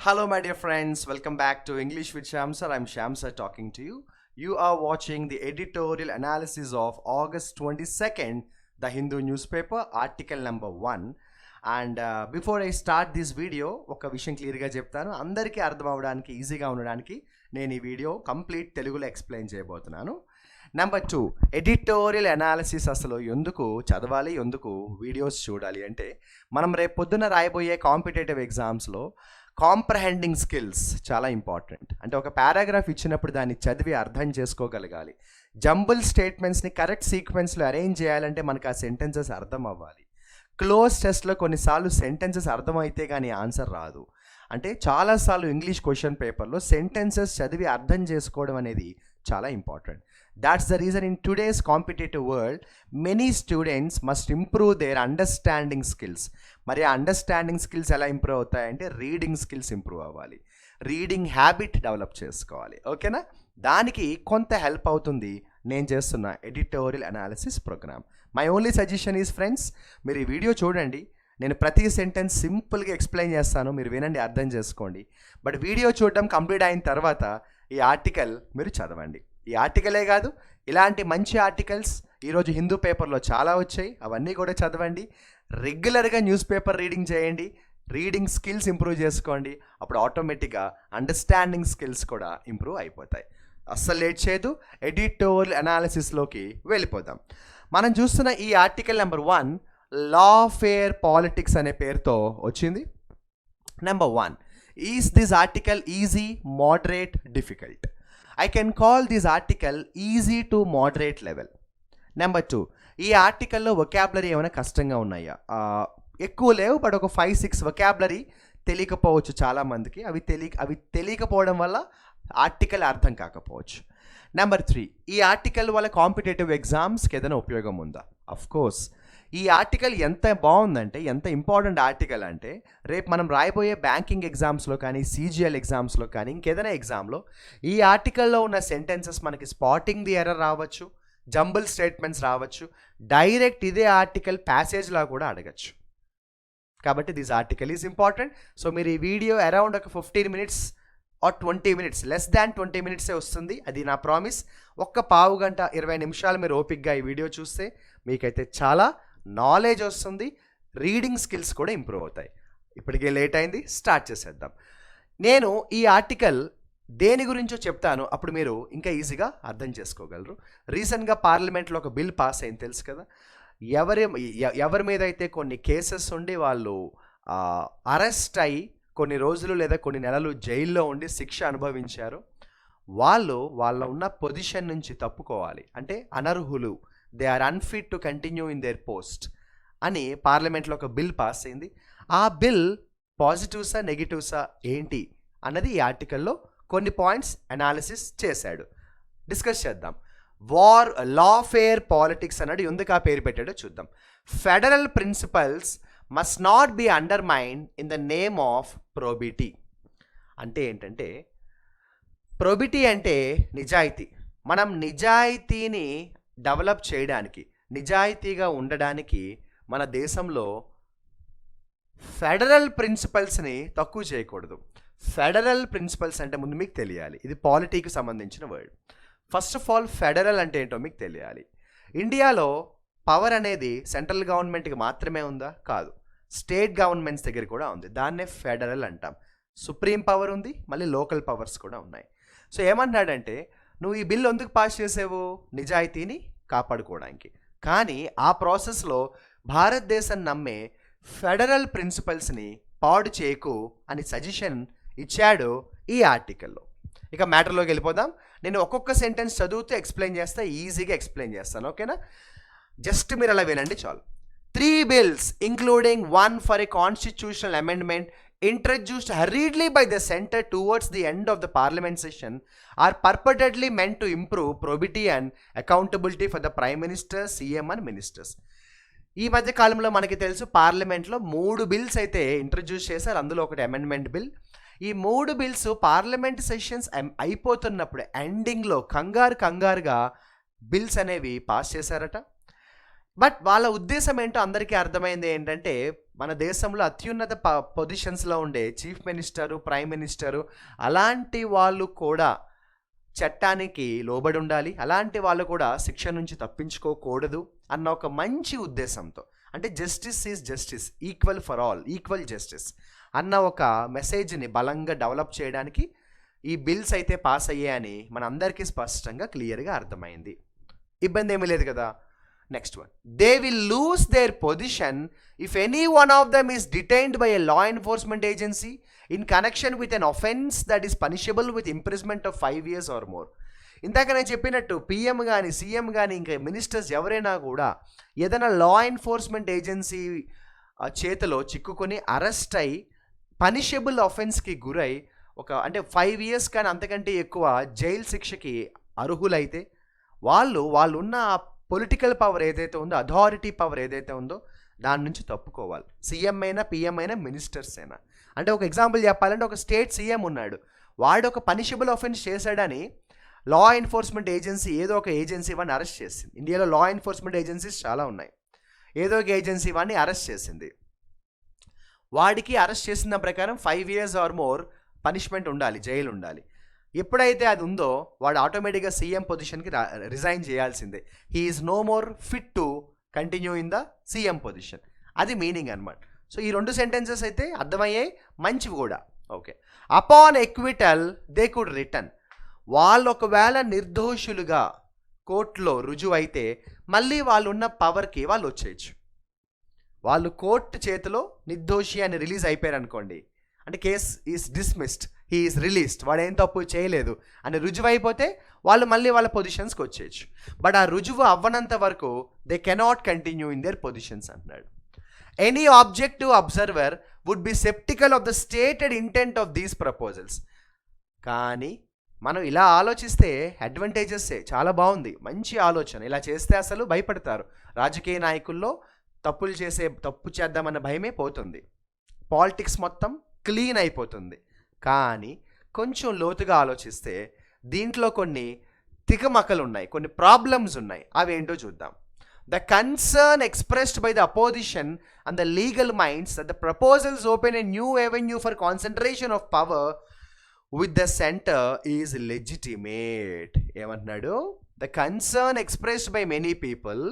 Hello, my dear friends. Welcome back to English with Sham sir. I'm Sham sir talking to you. You are watching the editorial analysis of August 22nd, the Hindu newspaper, article number 1. And before I start this video, ఒక విషయం క్లియర్గా చెప్తాను. అందరికీ అర్థం అవ్వడానికి ఈజీగా ఉండడానికి నేను ఈ వీడియో కంప్లీట్ తెలుగులో ఎక్స్ప్లెయిన్ చేయబోతున్నాను. నెంబర్ 2, ఎడిటోరియల్ అనాలిసిస్ అసలు ఎందుకు చదవాలి, ఎందుకు వీడియోస్ చూడాలి అంటే మనం రేపు పొద్దున్న రాయబోయే కాంపిటేటివ్ ఎగ్జామ్స్లో కాంప్రహెండింగ్ స్కిల్స్ చాలా ఇంపార్టెంట్. అంటే ఒక పారాగ్రాఫ్ ఇచ్చినప్పుడు దాన్ని చదివి అర్థం చేసుకోగలగాలి. జంబుల్ స్టేట్మెంట్స్ని కరెక్ట్ సీక్వెన్స్లో అరేంజ్ చేయాలంటే మనకు ఆ సెంటెన్సెస్ అర్థం అవ్వాలి. క్లోజ్ టెస్ట్లో కొన్నిసార్లు సెంటెన్సెస్ అర్థమైతే కానీ ఆన్సర్ రాదు. అంటే చాలాసార్లు ఇంగ్లీష్ క్వశ్చన్ పేపర్లో సెంటెన్సెస్ చదివి అర్థం చేసుకోవడం అనేది చాలా important. That's the reason in today's competitive world, many students must improve their understanding skills. మరి ఆ అండర్స్టాండింగ్ స్కిల్స్ ఎలా ఇంప్రూవ్ అవుతాయంటే రీడింగ్ స్కిల్స్ ఇంప్రూవ్ అవ్వాలి, రీడింగ్ హ్యాబిట్ డెవలప్ చేసుకోవాలి. ఓకేనా? దానికి కొంత హెల్ప్ అవుతుంది నేను చేస్తున్న editorial analysis program. My only suggestion is friends, మీరు ఈ వీడియో చూడండి. నేను ప్రతి సెంటెన్స్ సింపుల్గా ఎక్స్ప్లెయిన్ చేస్తాను, మీరు వినండి, అర్థం చేసుకోండి. బట్ వీడియో చూడడం కంప్లీట్ అయిన తర్వాత ఈ ఆర్టికల్ మీరు చదవండి. ఈ ఆర్టికలే కాదు, ఇలాంటి మంచి ఆర్టికల్స్ ఈరోజు హిందూ పేపర్లో చాలా వచ్చాయి, అవన్నీ కూడా చదవండి. రెగ్యులర్గా న్యూస్ పేపర్ రీడింగ్ చేయండి, రీడింగ్ స్కిల్స్ ఇంప్రూవ్ చేసుకోండి. అప్పుడు ఆటోమేటిక్గా అండర్స్టాండింగ్ స్కిల్స్ కూడా ఇంప్రూవ్ అయిపోతాయి. అస్సలు లేట్ చేయదు, ఎడిటోరియల్ అనాలిసిస్లోకి వెళ్ళిపోదాం. మనం చూస్తున్న ఈ ఆర్టికల్ నెంబర్ 1 లాఫేర్ పాలిటిక్స్ అనే పేరుతో వచ్చింది. Number 1, is this article easy, moderate, difficult? I can call this article easy to moderate level. Number 2, ఈ ఆర్టికల్లో వొకాబులరీ ఏమైనా కష్టంగా ఉన్నాయా? ఎక్కువ లేవు, బట్ ఒక 5-6 వొకాబులరీ తెలియకపోవచ్చు చాలామందికి. అవి తెలియకపోవడం వల్ల ఆర్టికల్ అర్థం కాకపోవచ్చు. నెంబర్ 3, ఈ ఆర్టికల్ వల్ల కాంపిటేటివ్ ఎగ్జామ్స్కి ఏదైనా ఉపయోగం ఉందా? Of course. ఈ ఆర్టికల్ ఎంత బాగుందంటే, ఎంత ఇంపార్టెంట్ ఆర్టికల్ అంటే, రేపు మనం రాయబోయే బ్యాంకింగ్ ఎగ్జామ్స్లో కానీ, CGL ఎగ్జామ్స్లో కానీ, ఇంకేదైనా ఎగ్జామ్లో ఈ ఆర్టికల్లో ఉన్న సెంటెన్సెస్ మనకి స్పాటింగ్ ది ఎర్రర్ రావచ్చు, జంబుల్ స్టేట్మెంట్స్ రావచ్చు, డైరెక్ట్ ఇదే ఆర్టికల్ ప్యాసేజ్లా కూడా అడగచ్చు. కాబట్టి this article is important. So మీరు ఈ వీడియో అరౌండ్ ఒక 15 minutes or 20 minutes, less than 20 minutes వస్తుంది, అది నా ప్రామిస్. ఒక్క పావు గంట 20 నిమిషాలు మీరు ఓపిక్గా ఈ వీడియో చూస్తే మీకైతే చాలా నాలెడ్జ్ వస్తుంది, రీడింగ్ స్కిల్స్ కూడా ఇంప్రూవ్ అవుతాయి. ఇప్పటికే లేట్ అయింది, స్టార్ట్ చేసేద్దాం. నేను ఈ ఆర్టికల్ దేని గురించో చెప్తాను, అప్పుడు మీరు ఇంకా ఈజీగా అర్థం చేసుకోగలరు. రీసెంట్గా పార్లమెంట్లో ఒక బిల్ పాస్ అయింది, తెలుసు కదా. ఎవరి మీద అయితే కొన్ని కేసెస్ ఉండి వాళ్ళు అరెస్ట్ అయ్యి కొన్ని రోజులు లేదా కొన్ని నెలలు జైల్లో ఉండి శిక్ష అనుభవించారు, వాళ్ళ ఉన్న పొజిషన్ నుంచి తప్పుకోవాలి, అంటే అనర్హులు, they are unfit to continue in their post అని పార్లమెంట్లో ఒక బిల్ పాస్ అయింది. ఆ బిల్ పాజిటివ్సా నెగిటివ్సా ఏంటి అన్నది ఈ ఆర్టికల్లో కొన్ని పాయింట్స్ అనాలిసిస్ చేశాడు. డిస్కస్ చేద్దాం. లాఫేర్ పాలిటిక్స్ అన్నాడు, ఎందుకు ఆ పేరు పెట్టాడో చూద్దాం. Federal principles must not be undermined in the name of probity. అంటే ఏంటంటే, ప్రొబిటీ అంటే నిజాయితీ. మనం నిజాయితీని డెవలప్ చేయడానికి, నిజాయితీగా ఉండడానికి మన దేశంలో ఫెడరల్ ప్రిన్సిపల్స్ని తక్కువ చేయకూడదు. ఫెడరల్ ప్రిన్సిపల్స్ అంటే ముందు మీకు తెలియాలి, ఇది పాలిటీకి సంబంధించిన word. First of all federal అంటే ఏంటో మీకు తెలియాలి. ఇండియాలో పవర్ అనేది సెంట్రల్ గవర్నమెంట్కి మాత్రమే ఉందా? కాదు, స్టేట్ గవర్నమెంట్స్ దగ్గర కూడా ఉంది. దాన్నే ఫెడరల్ అంటాం. సుప్రీం పవర్ ఉంది, మళ్ళీ లోకల్ పవర్స్ కూడా ఉన్నాయి. సో ఏమన్నాడంటే, నువ్వు ఈ బిల్ ఎందుకు పాస్ చేసావు? నిజాయితీని కాపాడుకోవడానికి. కానీ ఆ ప్రాసెస్లో భారతదేశం నమ్మే ఫెడరల్ ప్రిన్సిపల్స్ని పాడు చేయకు అని సజెషన్ ఇచ్చాడు ఈ ఆర్టికల్లో. ఇక మ్యాటర్లోకి వెళ్ళిపోదాం. నేను ఒక్కొక్క సెంటెన్స్ చదువుతూ ఎక్స్ప్లెయిన్ చేస్తా, ఈజీగా ఎక్స్ప్లెయిన్ చేస్తాను, ఓకేనా? జస్ట్ మీరు అలా వినండి చాలు. 3 bills, including one for a constitutional amendment, introduced hurriedly by the center towards the end of the parliament session, are purportedly meant to improve probity and accountability for the prime minister, CM and ministers. ఈ మధ్య కాలంలో మనకి తెలుసు, పార్లమెంట్లో 3 bills అయితే introduce చేశారు, అందులో ఒకటి అమెండ్మెంట్ బిల్. ఈ 3 బిల్స్ పార్లమెంట్ సెషన్స్ అయిపోతున్నప్పుడు ఎండింగ్లో కంగారుగా బిల్స్ అనేవి పాస్ చేశారట. బట్ వాళ్ళ ఉద్దేశం ఏంటో అందరికీ అర్థమైంది ఏంటంటే, మన దేశంలో అత్యున్నత పొజిషన్స్లో ఉండే చీఫ్ మినిస్టరు, ప్రైమ్ మినిస్టరు అలాంటి వాళ్ళు కూడా చట్టానికి లోబడి ఉండాలి, అలాంటి వాళ్ళు కూడా శిక్ష నుంచి తప్పించుకోకూడదు అన్న ఒక మంచి ఉద్దేశంతో, అంటే justice is justice, equal for all, equal justice అన్న ఒక మెసేజ్ని బలంగా డెవలప్ చేయడానికి ఈ బిల్స్ అయితే పాస్ అయ్యాయని మన అందరికీ స్పష్టంగా క్లియర్గా అర్థమైంది. ఇబ్బంది ఏమీ లేదు కదా. Next one, they will lose their position if any one of them is detained by a law enforcement agency in connection with an offence that is punishable with imprisonment of 5 years or more. ఇందాక నేను చెప్పినట్టు PM కానీ CM కానీ ఇంకా ministers ఎవరైనా కూడా ఏదైనా లా enforcement agency చేతిలో చిక్కుకొని అరెస్ట్ అయి పనిషబుల్ ఒఫెన్స్కి గురై అంటే 5 years కానీ అంతకంటే ఎక్కువ జైలు శిక్షకి అర్హులైతే వాళ్ళు ఉన్న పొలిటికల్ పవర్ ఏదైతే ఉందో, అథారిటీ పవర్ ఏదైతే ఉందో దాని నుంచి తప్పుకోవాలి. సీఎం అయినా, పిఎం అయినా, మినిస్టర్స్ అయినా. అంటే ఒక ఎగ్జాంపుల్ చెప్పాలంటే, ఒక స్టేట్ సీఎం ఉన్నాడు, వాడు ఒక పనిషబుల్ ఆఫెన్స్ చేశాడని లా ఎన్ఫోర్స్మెంట్ ఏజెన్సీ ఏదో ఒక ఏజెన్సీ వాడిని అరెస్ట్ చేసింది. ఇండియాలో లా ఎన్ఫోర్స్మెంట్ ఏజెన్సీస్ చాలా ఉన్నాయి. ఏదో ఒక ఏజెన్సీ వాడిని అరెస్ట్ చేసింది. వాడికి అరెస్ట్ చేసిన ప్రకారం 5 years ఆర్ మోర్ పనిష్మెంట్ ఉండాలి, జైలు ఉండాలి. ఎప్పుడైతే అది ఉందో వాడు ఆటోమేటిక్గా సీఎం పొజిషన్కి రిజైన్ చేయాల్సిందే. He is no more fit to continue in the CM position. అది మీనింగ్ అనమాట. సో ఈ 2 సెంటెన్సెస్ అయితే అర్థమయ్యాయి, మంచివి కూడా. Okay. Upon acquittal they could return. వాళ్ళు ఒకవేళ నిర్దోషులుగా కోర్టులో రుజువు అయితే మళ్ళీ వాళ్ళు ఉన్న పవర్కి వాళ్ళు వచ్చేయచ్చు. వాళ్ళు కోర్టు చేతిలో నిర్దోషి అని రిలీజ్ అయిపోయారు అనుకోండి, అంటే case is dismissed, he is released, వాడు ఏం తప్పు చేయలేదు అని రుజువు అయిపోతే వాళ్ళు మళ్ళీ వాళ్ళ పొజిషన్స్కి వచ్చేయచ్చు. బట్ ఆ రుజువు అవ్వనంత వరకు they cannot continue in their positions అంటున్నాడు. Any objective observer would be sceptical of the stated intent of these proposals. కానీ మనం ఇలా ఆలోచిస్తే అడ్వాంటేజెస్సే, చాలా బాగుంది, మంచి ఆలోచన. ఇలా చేస్తే అసలు భయపడతారు రాజకీయ నాయకుల్లో, తప్పు చేద్దామన్న భయమే పోతుంది, పాలిటిక్స్ మొత్తం క్లీన్ అయిపోతుంది. కానీ కొంచెం లోతుగా ఆలోచిస్తే దీంట్లో కొన్ని తికమకలు ఉన్నాయి, కొన్ని ప్రాబ్లమ్స్ ఉన్నాయి. అవేంటో చూద్దాం. The concern expressed by the opposition and the legal minds that the proposals open a new avenue for concentration of power with the centre is legitimate. ఏమంటున్నాడు? The concern expressed by many people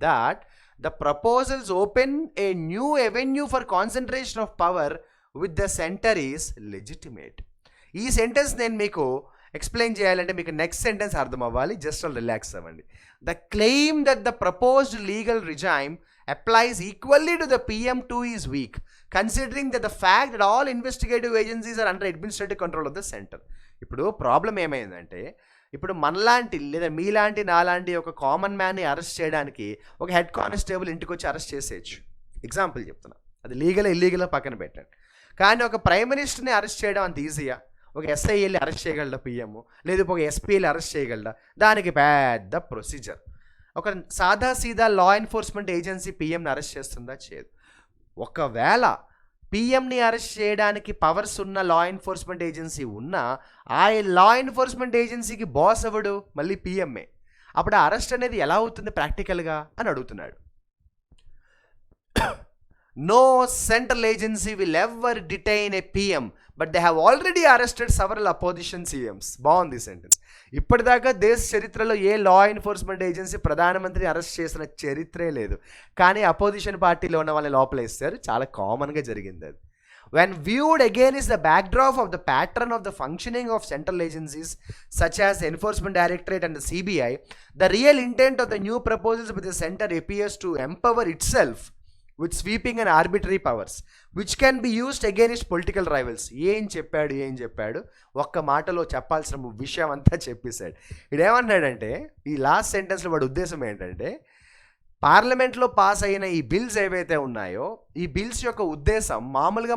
that the proposals open a new avenue for concentration of power with the center is legitimate. ఈ sentence నేను మీకు explain చేయాలంటే మీకు next sentence అర్థం అవ్వాలి. Just relax అవ్వండి. The claim that the proposed legal regime applies equally to the PM2 is weak, considering that the fact that all investigative agencies are under administrative control of the center. ఇప్పుడు problem ఏమైందంటే, ఇప్పుడు మనలాంటి లేదా మీలాంటి నాలాంటి ఒక common మ్యాన్ని arrest చేయడానికి ఒక హెడ్ కానిస్టేబుల్ ఇంటికి వచ్చి అరెస్ట్ చేసేయచ్చు. ఎగ్జాంపుల్ చెప్తున్నా, అది లీగల్ ఇల్లీగల్ పక్కన పెట్టండి. కానీ ఒక ప్రైమ్ మినిస్టర్ని అరెస్ట్ చేయడం అంత ఈజీగా? ఒక ఎస్ఐ వెళ్ళి అరెస్ట్ చేయగలడా పిఎం, లేదా ఒక ఎస్పీ వెళ్ళి అరెస్ట్ చేయగలడా? దానికి పెద్ద ప్రొసీజర్. ఒక సీదా లా ఎన్ఫోర్స్మెంట్ ఏజెన్సీ పిఎంని అరెస్ట్ చేస్తుందా? చేయదు. ఒకవేళ పిఎంని అరెస్ట్ చేయడానికి పవర్స్ ఉన్న లా ఎన్ఫోర్స్మెంట్ ఏజెన్సీ ఉన్నా ఆ లా ఎన్ఫోర్స్మెంట్ ఏజెన్సీకి బాస్ ఎవడు? మళ్ళీ పిఎంఏ. అప్పుడు ఆ అరెస్ట్ అనేది ఎలా అవుతుంది ప్రాక్టికల్గా అని అడుగుతున్నాడు. No central agency will ever detain a PM, but they have already arrested several opposition CMs. బాగుంది సెంటెన్స్. ఇప్పటిదాకా దేశ చరిత్రలో ఏ లా ఎన్ఫోర్స్మెంట్ ఏజెన్సీ ప్రధానమంత్రిని అరెస్ట్ చేసిన చరిత్రే లేదు. కానీ అపోజిషన్ పార్టీలో ఉన్న వాళ్ళని లోపల వేస్తారు. చాలా కామన్గా జరిగింది అది. When viewed against the backdrop of the pattern of the functioning of central agencies such as the Enforcement Directorate and the CBI, the real intent of the new proposals with the center appears to empower itself with sweeping and arbitrary powers which can be used against political rivals. ఏం చెప్పాడు ఒక్క మాటలో చెప్పాల్సిన విషయం అంతా చెప్పేశాడు. ఇదేమన్నాడంటే, ఈ last సెంటెన్స్లో వాడి ఉద్దేశం ఏంటంటే, పార్లమెంట్లో పాస్ అయిన ఈ బిల్స్ ఏవైతే ఉన్నాయో ఈ బిల్స్ యొక్క ఉద్దేశం మామూలుగా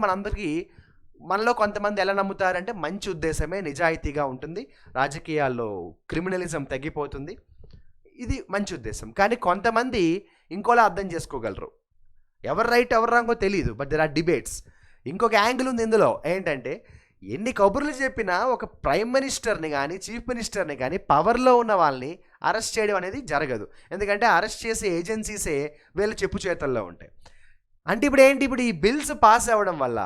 మనలో కొంతమంది ఎలా నమ్ముతారంటే మంచి ఉద్దేశమే, నిజాయితీగా ఉంటుంది, రాజకీయాల్లో క్రిమినలిజం తగ్గిపోతుంది, ఇది మంచి ఉద్దేశం. కానీ కొంతమంది ఇంకోలా అర్థం చేసుకోగలరు. ఎవరు రైట్ ఎవరు రాంగో తెలియదు, బట్ దెర్ ఆర్ డిబేట్స్. ఇంకొక యాంగిల్ ఉంది ఇందులో. ఏంటంటే, ఎన్ని కబుర్లు చెప్పినా ఒక ప్రైమ్ మినిస్టర్ని కానీ చీఫ్ మినిస్టర్ని కానీ పవర్లో ఉన్న వాళ్ళని అరెస్ట్ చేయడం అనేది జరగదు. ఎందుకంటే అరెస్ట్ చేసే ఏజెన్సీసే వీళ్ళ చెప్పు చేతల్లో ఉంటాయి. అంటే ఇప్పుడు ఈ బిల్స్ పాస్ అవ్వడం వల్ల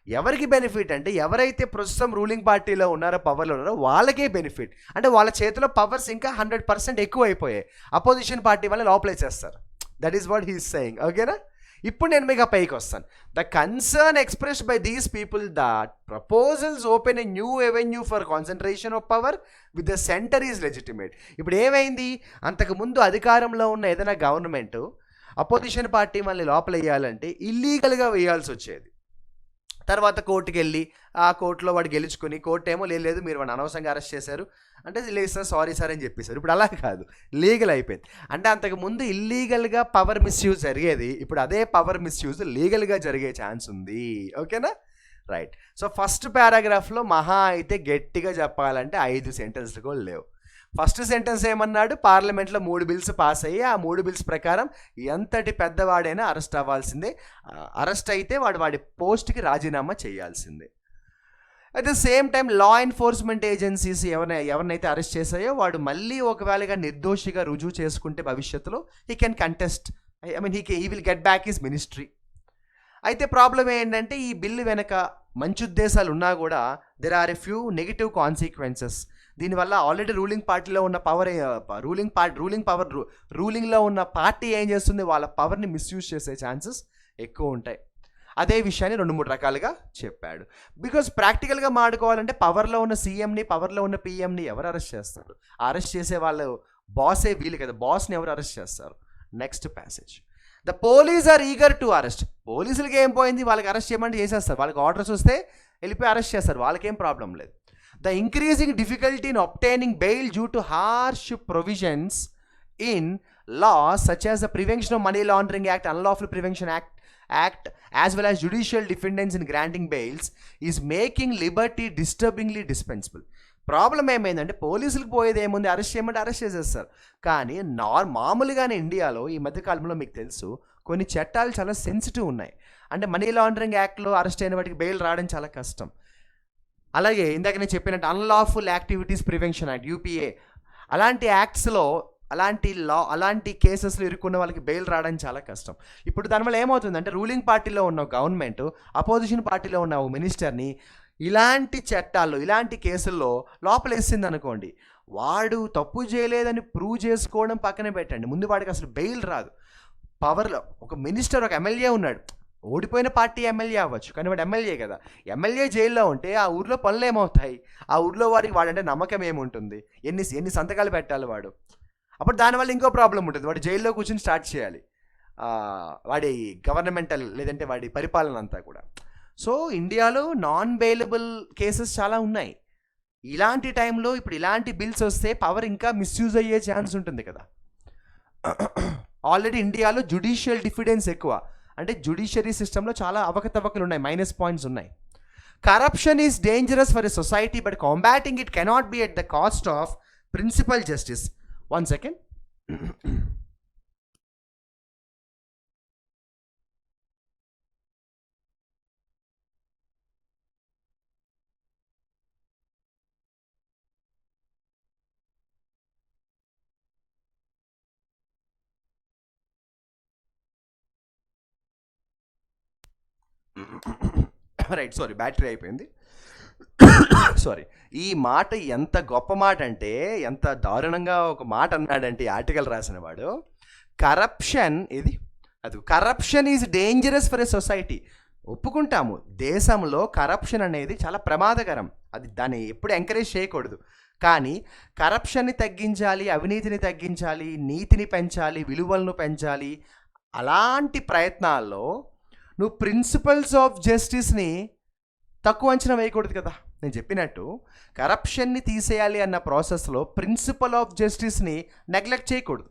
ఎవరికి బెనిఫిట్ అంటే ఎవరైతే ప్రస్తుతం రూలింగ్ పార్టీలో ఉన్నారో, పవర్లో ఉన్నారో వాళ్ళకే బెనిఫిట్. అంటే వాళ్ళ చేతిలో పవర్స్ ఇంకా 100% ఎక్కువ అయిపోయాయి. అపోజిషన్ పార్టీ వల్ల లోపలేసేస్తారు. That is what he's saying. ఓకేనా? ఇప్పుడు నేను మీకు పైకి వస్తాను. The concern expressed by these people that proposals open a new avenue for concentration of power with the centre is legitimate. ఇప్పుడు ఏమైంది, అంతకుముందు అధికారంలో ఉన్న ఏదైనా గవర్నమెంట్ అపోజిషన్ పార్టీ మళ్ళీ లోపల వేయాలంటే ఇల్లీగల్గా వేయాల్సి వచ్చేది. తర్వాత కోర్టుకి వెళ్ళి ఆ కోర్టులో వాడు గెలుచుకుని, కోర్టు ఏమో లేదు మీరు వాడిని అనవసరంగా అరెస్ట్ చేశారు అంటే, లేదు సార్ సారీ సార్ అని చెప్పేశారు. ఇప్పుడు అలా కాదు, లీగల్ అయిపోయింది. అంటే అంతకుముందు ఇల్లీగల్గా పవర్ మిస్యూజ్ జరిగేది, ఇప్పుడు అదే పవర్ మిస్యూజ్ లీగల్గా జరిగే ఛాన్స్ ఉంది. ఓకేనా? రైట్. సో ఫస్ట్ పారాగ్రాఫ్లో మహా అయితే గట్టిగా చెప్పాలంటే 5 సెంటెన్స్లు కూడా లేవు. ఫస్ట్ సెంటెన్స్ ఏమన్నాడు, పార్లమెంట్లో 3 బిల్స్ పాస్ అయ్యి ఆ 3 బిల్స్ ప్రకారం ఎంతటి పెద్దవాడైనా అరెస్ట్ అవ్వాల్సిందే, అరెస్ట్ అయితే వాడి పోస్ట్కి రాజీనామా చేయాల్సిందే. At the same time law enforcement agencies ఎవరినైతే అరెస్ట్ చేశాయో వాడు మళ్ళీ ఒకవేళగా నిర్దోషిగా రుజువు చేసుకుంటే భవిష్యత్తులో he can contest, he will get back his ministry. అయితే ప్రాబ్లం ఏంటంటే ఈ బిల్లు వెనక మంచి ఉద్దేశాలు ఉన్నా కూడా there are a few negative consequences. దీనివల్ల ఆల్రెడీ రూలింగ్ పార్టీలో ఉన్న రూలింగ్లో ఉన్న పార్టీ ఏం చేస్తుంది, వాళ్ళ పవర్ని మిస్యూజ్ చేసే ఛాన్సెస్ ఎక్కువ ఉంటాయి. అదే విషయాన్ని 2-3 రకాలుగా చెప్పాడు. బికాజ్ ప్రాక్టికల్గా మాడుకోవాలంటే పవర్లో ఉన్న సీఎంని, పవర్లో ఉన్న పీఎంని ఎవరు అరెస్ట్ చేస్తారు? అరెస్ట్ చేసే వాళ్ళు బాసే వీలు కదా, బాస్ని ఎవరు అరెస్ట్ చేస్తారు? Next passage, the police are eager to arrest. పోలీసులకి ఏం పోయింది, వాళ్ళకి అరెస్ట్ చేయమంటే చేసేస్తారు, వాళ్ళకి ఆర్డర్స్ వస్తే వెళ్ళిపోయి అరెస్ట్ చేస్తారు, వాళ్ళకేం ప్రాబ్లం లేదు. The increasing difficulty in obtaining bail due to harsh provisions in laws such as the Prevention of Money Laundering Act, Unlawful Prevention Act, as well as judicial defendants in granting bails is making liberty disturbingly dispensable. Problem ఏమైందంటే పోలీసులకు పోయేది ఏముంది, arrest చేయమంటే arrest చేసేస్తారు. కానీ మామూలుగానే ఇండియాలో ఈ మధ్యకాలంలో మీకు తెలుసు కొన్ని చట్టాలు చాలా సెన్సిటివ్ ఉన్నాయి. అంటే మనీ లాండరింగ్ యాక్ట్లో అరెస్ట్ అయిన వాటికి బెయిల్ రావడం చాలా కష్టం. అలాగే ఇందాక నేను చెప్పినట్టు unlawful activities prevention act, UPA, అలాంటి యాక్ట్స్లో అలాంటి కేసెస్లో ఇరుక్కున్న వాళ్ళకి బెయిల్ రావడం చాలా కష్టం. ఇప్పుడు దానివల్ల ఏమవుతుందంటే రూలింగ్ పార్టీలో ఉన్న గవర్నమెంట్ అపోజిషన్ పార్టీలో ఉన్న మినిస్టర్ని ఇలాంటి చట్టాల్లో, ఇలాంటి కేసుల్లో లోపలేసింది అనుకోండి, వాడు తప్పు చేయలేదని ప్రూవ్ చేసుకోవడం పక్కన పెట్టండి, ముందు వాడికి అసలు బెయిల్ రాదు. పవర్లో ఒక మినిస్టర్, ఒక ఎమ్మెల్యే ఉన్నాడు, ఓడిపోయిన పార్టీ ఎమ్మెల్యే అవ్వచ్చు కానీ వాడు ఎమ్మెల్యే కదా, ఎమ్మెల్యే జైల్లో ఉంటే ఆ ఊర్లో పనులు ఏమవుతాయి, ఆ ఊర్లో వాడంటే నమ్మకం ఏముంటుంది, ఎన్ని సంతకాలు పెట్టాలి వాడు. అప్పుడు దానివల్ల ఇంకో ప్రాబ్లం ఉంటుంది, వాడు జైల్లో కూర్చొని స్టార్ట్ చేయాలి వాడి గవర్నమెంటల్ లేదంటే వాడి పరిపాలన అంతా కూడా. సో ఇండియాలో నాన్ బెయిలబుల్ కేసెస్ చాలా ఉన్నాయి. ఇలాంటి టైంలో ఇప్పుడు ఇలాంటి బిల్స్ వస్తే పవర్ ఇంకా మిస్యూజ్ అయ్యే ఛాన్స్ ఉంటుంది కదా. ఆల్రెడీ ఇండియాలో జ్యుడిషియల్ డిఫిడెన్స్ ఎక్కువ, అంటే జ్యుడిషియరీ సిస్టంలో చాలా అవకతవకలు ఉన్నాయి, మైనస్ పాయింట్స్ ఉన్నాయి. Corruption is dangerous for a society but combating it cannot be at the cost of principle justice. 1 second. Right, sorry battery అయిపోయింది. సారీ. ఈ మాట ఎంత గొప్ప మాట అంటే, ఎంత దారుణంగా ఒక మాట అన్నాడంటే ఈ ఆర్టికల్ రాసిన వాడు, corruption is dangerous for a society. ఒప్పుకుంటాము, దేశంలో కరప్షన్ అనేది చాలా ప్రమాదకరం, దాన్ని ఎప్పుడు ఎంకరేజ్ చేయకూడదు. కానీ కరప్షన్ని తగ్గించాలి, అవినీతిని తగ్గించాలి, నీతిని పెంచాలి, విలువలను పెంచాలి. అలాంటి ప్రయత్నాల్లో నువ్వు ప్రిన్సిపల్స్ ఆఫ్ జస్టిస్ని తక్కువ అంచనా వేయకూడదు కదా. నేను చెప్పినట్టు కరప్షన్ని తీసేయాలి అన్న ప్రాసెస్లో ప్రిన్సిపల్ ఆఫ్ జస్టిస్ని నెగ్లెక్ట్ చేయకూడదు.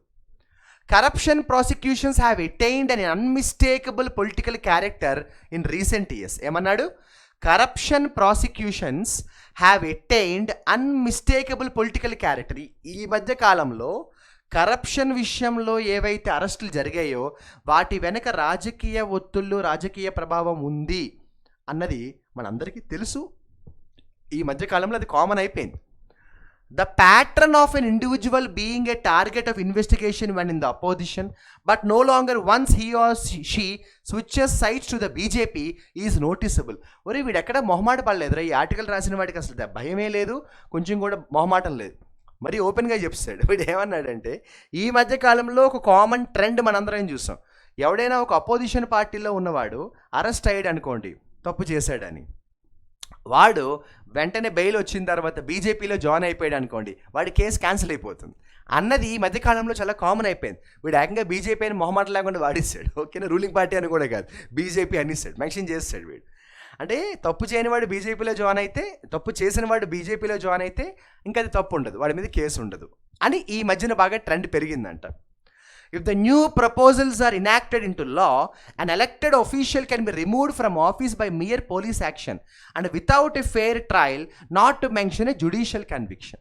Corruption prosecutions have attained an unmistakable political character in recent years. ఏమన్నాడు? Corruption prosecutions have attained unmistakable political character. ఈ మధ్య కాలంలో కరప్షన్ విషయంలో ఏవైతే అరెస్టులు జరిగాయో వాటి వెనక రాజకీయ ఒత్తిళ్ళు, రాజకీయ ప్రభావం ఉంది అన్నది మనందరికీ తెలుసు. ఈ మధ్యకాలంలో అది కామన్ అయిపోయింది. The pattern of an individual being a target of investigation when in the opposition, but no longer once he or she switches sides to the BJP is noticeable. ఒరే వీడు ఎక్కడ మొహమాట పడలేదురా, ఈ ఆర్టికల్ రాసిన వాడికి అసలు భయమే లేదు, కొంచెం కూడా మొహమాటం లేదు, మరి ఓపెన్గా చెప్తాడు. వీడు ఏమన్నాడంటే, ఈ మధ్య కాలంలో ఒక కామన్ ట్రెండ్ మనందరం చూసాం. ఎవడైనా ఒక అపోజిషన్ పార్టీలో ఉన్నవాడు అరెస్ట్ అయ్యాడు అనుకోండి, తప్పు చేశాడని, వాడు వెంటనే బెయిల్ వచ్చిన తర్వాత బీజేపీలో జాయిన్ అయిపోయాడు అనుకోండి, వాడి కేసు క్యాన్సిల్ అయిపోతుంది అన్నది ఈ మధ్యకాలంలో చాలా కామన్ అయిపోయింది. వీడు ఏకంగా బీజేపీ అని మొహమాట లేకుండా వాడిస్తాడు. ఓకేనా, రూలింగ్ పార్టీ అని కూడా కాదు, బీజేపీ అనేస్తాడు, మెన్షన్ చేస్తాడు వీడు. అంటే తప్పు చేయని వాడు బీజేపీలో జాయిన్ అయితే, తప్పు చేసిన వాడు బీజేపీలో జాయిన్ అయితే ఇంకా అది తప్పు ఉండదు, వాడి మీద కేసు ఉండదు అని ఈ మధ్యన బాగా ట్రెండ్ పెరిగిందంట. If the new proposals are enacted into law, an elected official can be removed from office by mere police action and without a fair trial, not to mention a judicial conviction.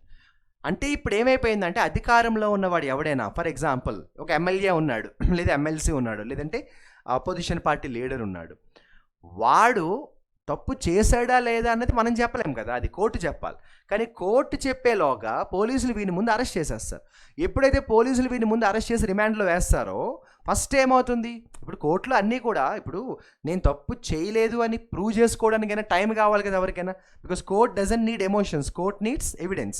అంటే ఇప్పుడు ఏమైపోయిందంటే, అధికారంలో ఉన్నవాడు ఎవడైనా, for example ఒక MLA ఉన్నాడు, లేదా MLC ఉన్నాడు, లేదంటే అపోజిషన్ పార్టీ లీడర్ ఉన్నాడు, వాడు తప్పు చేశాడా లేదా అన్నది మనం చెప్పలేం కదా, అది కోర్టు చెప్పాలి. కానీ కోర్టు చెప్పేలోగా పోలీసులు వీని ముందు అరెస్ట్ చేసేస్తారు. ఎప్పుడైతే పోలీసులు వీని ముందు అరెస్ట్ చేసి రిమాండ్లో వేస్తారో ఫస్ట్ ఏమవుతుంది, ఇప్పుడు కోర్టులో అన్నీ కూడా, ఇప్పుడు నేను తప్పు చేయలేదు అని ప్రూవ్ చేసుకోవడానికైనా టైం కావాలి కదా ఎవరికైనా, because court doesn't need emotions, court needs evidence.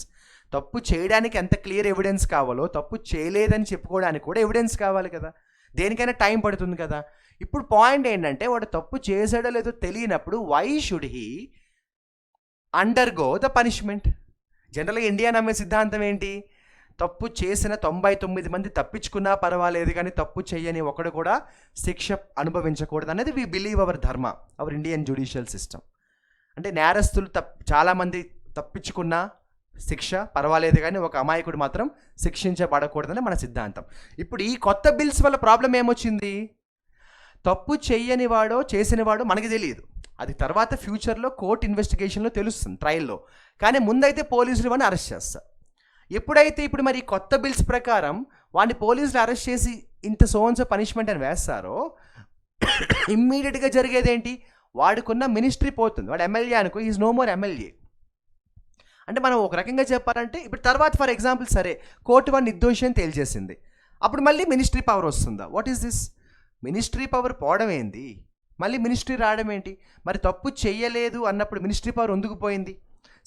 తప్పు చేయడానికి ఎంత క్లియర్ ఎవిడెన్స్ కావాలో, తప్పు చేయలేదని చెప్పుకోవడానికి కూడా ఎవిడెన్స్ కావాలి కదా, దేనికైనా టైం పడుతుంది కదా. ఇప్పుడు పాయింట్ ఏంటంటే, వాడు తప్పు చేశాడో లేదో తెలియనప్పుడు why should he undergo the punishment? జనరల్గా ఇండియా నమ్మే సిద్ధాంతం ఏంటి, తప్పు చేసిన 99 మంది తప్పించుకున్నా పర్వాలేదు, కానీ తప్పు చేయని ఒకడు కూడా శిక్ష అనుభవించకూడదు అనేది వి బిలీవ్ అవర్ ధర్మ, అవర్ ఇండియన్ జ్యుడిషియల్ సిస్టమ్. అంటే నేరస్తులు చాలామంది తప్పించుకున్నా శిక్ష పర్వాలేదు, కానీ ఒక అమాయకుడు మాత్రం శిక్షించబడకూడదని మన సిద్ధాంతం. ఇప్పుడు ఈ కొత్త బిల్స్ వల్ల ప్రాబ్లం ఏమొచ్చింది, తప్పు చెయ్యని వాడో చేసినవాడో మనకి తెలియదు, అది తర్వాత ఫ్యూచర్లో కోర్ట్ ఇన్వెస్టిగేషన్లో తెలుస్తుంది, ట్రయల్లో. కానీ ముందైతే పోలీసులు వాడిని అరెస్ట్ చేస్తారు. ఎప్పుడైతే ఇప్పుడు మరి కొత్త బిల్స్ ప్రకారం వాడిని పోలీసులు అరెస్ట్ చేసి ఇంత సోన్సో పనిష్మెంట్ అని వేస్తారో, ఇమ్మీడియట్గా జరిగేది ఏంటి, వాడుకున్న మినిస్ట్రీ పోతుంది. వాడు ఎమ్మెల్యే అనుకో, ఈజ్ నో మోర్ ఎమ్మెల్యే. అంటే మనం ఒక రకంగా చెప్పాలంటే, ఇప్పుడు తర్వాత ఫర్ ఎగ్జాంపుల్ సరే కోర్టు వాడిని నిర్దోషి అని తేల్చేసింది, అప్పుడు మళ్ళీ మినిస్ట్రీ పవర్ వస్తుందా? What is this? Ministry power పోవడం ఏంది, మళ్ళీ మినిస్ట్రీ రావడం ఏంటి? మరి తప్పు చెయ్యలేదు అన్నప్పుడు మినిస్ట్రీ పవర్ ఎందుకు పోయింది?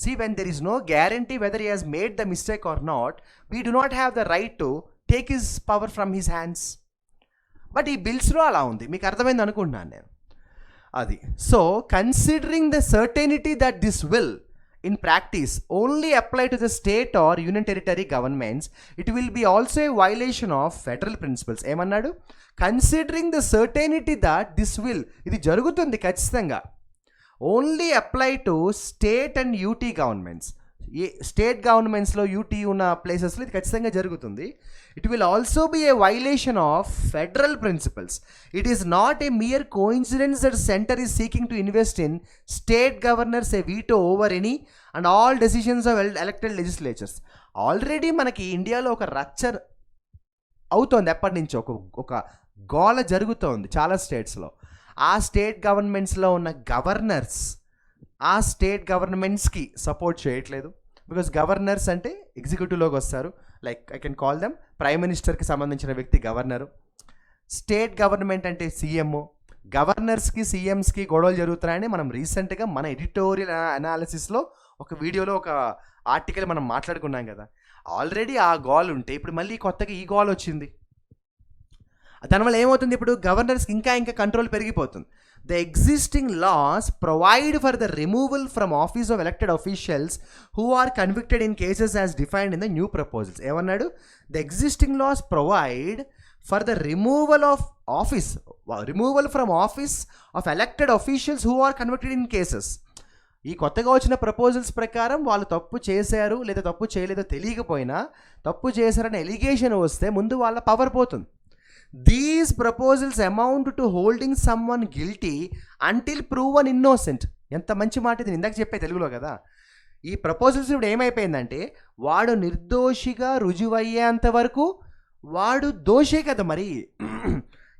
See, when there is no guarantee whether he has made the mistake or not, we do not have the right to take his power from his hands. But ఈ బిల్స్లో అలా ఉంది, మీకు అర్థమైంది అనుకుంటున్నాను నేను అది. So considering the certainty that this will in practice only apply to the state or union territory governments, it will be also a violation of federal principles. ఏమన్నాడు, considering the certainty that this will, ఇది జరుగుతుంది ఖచ్చితంగా, only apply to state and UT governments. ఏ state గవర్నమెంట్స్లో UT ఉన్న ప్లేసెస్లో ఇది ఖచ్చితంగా జరుగుతుంది. It will also be a violation of federal principles. It is not a mere coincidence that centre is seeking to invest in state governors a veto over any and all decisions of elected legislatures. Already మనకి ఇండియాలో ఒక రచ్చర్ అవుతోంది, ఎప్పటి నుంచో ఒక గోల జరుగుతోంది చాలా స్టేట్స్లో. ఆ స్టేట్ గవర్నమెంట్స్లో ఉన్న గవర్నర్స్ ఆ స్టేట్ గవర్నమెంట్స్కి సపోర్ట్ చేయట్లేదు, బికాస్ గవర్నర్స్ అంటే ఎగ్జిక్యూటివ్లోకి వస్తారు, like I can call them prime మినిస్టర్కి సంబంధించిన వ్యక్తి గవర్నరు. స్టేట్ గవర్నమెంట్ అంటే సీఎంఓ. గవర్నర్స్కి సీఎంస్కి గొడవలు జరుగుతున్నాయని మనం రీసెంట్గా మన ఎడిటోరియల్ అనాలిసిస్లో ఒక వీడియోలో ఒక ఆర్టికల్ మనం మాట్లాడుకున్నాం కదా. ఆల్రెడీ ఆ గోల్ ఉంటే ఇప్పుడు మళ్ళీ కొత్తగా ఈ గోల్ వచ్చింది. దానివల్ల ఏమవుతుంది, ఇప్పుడు గవర్నర్స్కి ఇంకా కంట్రోల్ పెరిగిపోతుంది. The existing laws provide for the removal from office of elected officials who are convicted in cases as defined in the new proposals. ఏమన్నాడు, the existing laws provide for the removal from office of elected officials who are convicted in cases. ఈ కొత్తగా వచ్చిన proposals ప్రకారం వాళ్ళు తప్పు చేశారు లేదా తప్పు చేయలేదో తెలియకపోయినా తప్పు చేశారనే ఎలిగేషన్ వస్తే ముందు వాళ్ళ పవర్ పోతుంది. These proposals amount to holding someone guilty until proven innocent. ఎంత మంచి మాట ఇది, ఇందాక చెప్పే తెలుగులో కదా. ఈ ప్రపోజల్స్ ఇప్పుడు ఏమైపోయిందంటే, వాడు నిర్దోషిగా రుజువయ్యేంత వరకు వాడు దోషే కదా. మరి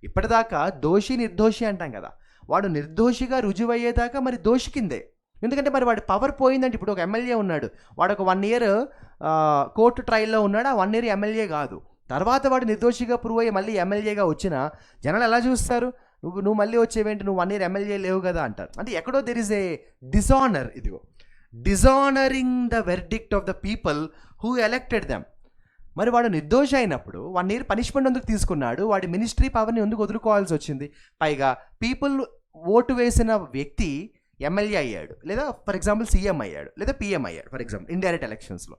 ఇప్పటిదాకా దోషి నిర్దోషి అంటాం కదా, వాడు నిర్దోషిగా రుజువయ్యేదాకా మరి దోషి కిందే. ఎందుకంటే మరి వాడి పవర్ పోయిందంటే ఇప్పుడు ఒక ఎమ్మెల్యే ఉన్నాడు, వాడు ఒక 1 year కోర్టు ట్రయల్లో ఉన్నాడు, ఆ 1 year ఎమ్మెల్యే కాదు. తర్వాత వాడు నిర్దోషిగా ప్రూవ్ అయ్యి మళ్ళీ ఎమ్మెల్యేగా వచ్చినా జనాలు ఎలా చూస్తారు, నువ్వు మళ్ళీ వచ్చేవేంటి, నువ్వు 1 year ఎమ్మెల్యే లేవు కదా అంటారు. అంటే ఎక్కడో దెర్ ఇస్ ఏ డిజానర్, ఇదిగో dishonouring the verdict of the people who elected them. మరి వాడు నిర్దోషి అయినప్పుడు 1 year పనిష్మెంట్ ఎందుకు తీసుకున్నాడు, వాడి మినిస్ట్రీ పవర్ని ఎందుకు వదులుకోవాల్సి వచ్చింది? పైగా పీపుల్ ఓటు వేసిన వ్యక్తి ఎమ్మెల్యే అయ్యాడు, లేదా ఫర్ ఎగ్జాంపుల్ సీఎం అయ్యాడు, లేదా పిఎం అయ్యాడు, ఫర్ ఎగ్జాంపుల్ ఇండైరెక్ట్ ఎలక్షన్స్లో.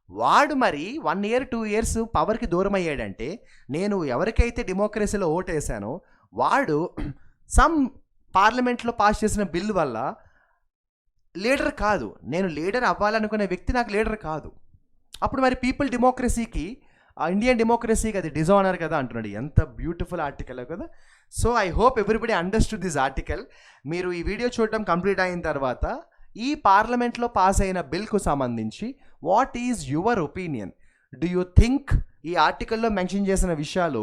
వాడు మరి 1 year 2 years పవర్కి దూరం అయ్యాడంటే, నేను ఎవరికైతే డెమోక్రసీలో ఓటు వేసానో వాడు సమ్ పార్లమెంట్లో పాస్ చేసిన బిల్ వల్ల లీడర్ కాదు, నేను లీడర్ అవ్వాలనుకునే వ్యక్తి నాకు లీడర్ కాదు. అప్పుడు మరి పీపుల్ డెమోక్రసీకి, ఇండియన్ డెమోక్రసీకి అది డిజానర్ కదా అంటున్నాడు. ఎంత బ్యూటిఫుల్ ఆర్టికల్ కదా. So I hope everybody understood this article. మీరు ఈ వీడియో చూడడం కంప్లీట్ అయిన తర్వాత ఈ పార్లమెంట్లో పాస్ అయిన బిల్కు సంబంధించి what is your opinion? Do you think ఈ ఆర్టికల్లో మెన్షన్ చేసిన విషయాలు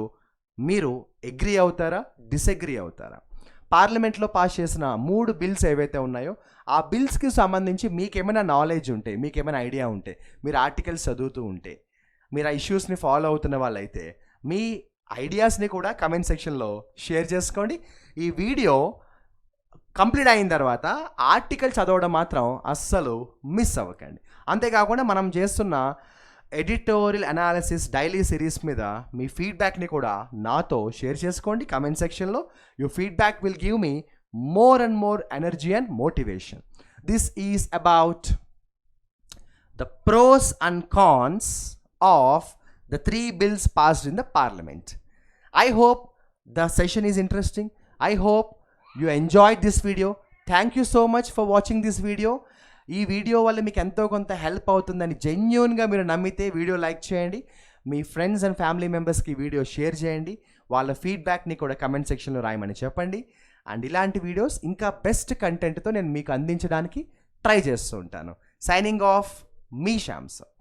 మీరు అగ్రీ అవుతారా, డిసగ్రీ అవుతారా? పార్లమెంట్లో పాస్ చేసిన 3 బిల్స్ ఏవైతే ఉన్నాయో ఆ బిల్స్కి సంబంధించి మీకేమైనా నాలెడ్జ్ ఉంటే, మీకేమైనా ఐడియా ఉంటే, మీరు ఆర్టికల్స్ చదువుతూ ఉంటే, మీరు ఆ ఇష్యూస్ని ఫాలో అవుతున్న వాళ్ళైతే మీ ఐడియాస్ని కూడా కమెంట్ సెక్షన్లో షేర్ చేసుకోండి. ఈ వీడియో కంప్లీట్ అయిన తర్వాత ఆర్టికల్ చదవడం మాత్రం అస్సలు మిస్ అవ్వకండి. అంతేకాకుండా మనం చేస్తున్న ఎడిటోరియల్ అనాలిసిస్ డైలీ సిరీస్ మీద మీ ఫీడ్బ్యాక్ని కూడా నాతో షేర్ చేసుకోండి కమెంట్ సెక్షన్లో. Your feedback will give me more and more energy and motivation. This is about the pros and cons of the 3 bills passed in the parliament. I hope the session is interesting. I hope you enjoyed this video. Thank you so much for watching this video. ఈ video వల్ల మీకు ఎంతో కొంత help అవుతుందని జెన్యూన్గా మీరు నమ్మితే video like చేయండి, మీ ఫ్రెండ్స్ అండ్ ఫ్యామిలీ మెంబర్స్కి వీడియో షేర్ చేయండి, వాళ్ళ ఫీడ్బ్యాక్ని కూడా కమెంట్ సెక్షన్లో రాయమని చెప్పండి. అండ్ ఇలాంటి వీడియోస్ ఇంకా బెస్ట్ కంటెంట్తో నేను మీకు అందించడానికి ట్రై చేస్తూ ఉంటాను. సైనింగ్ ఆఫ్, మీ శ్యామ్ సార్.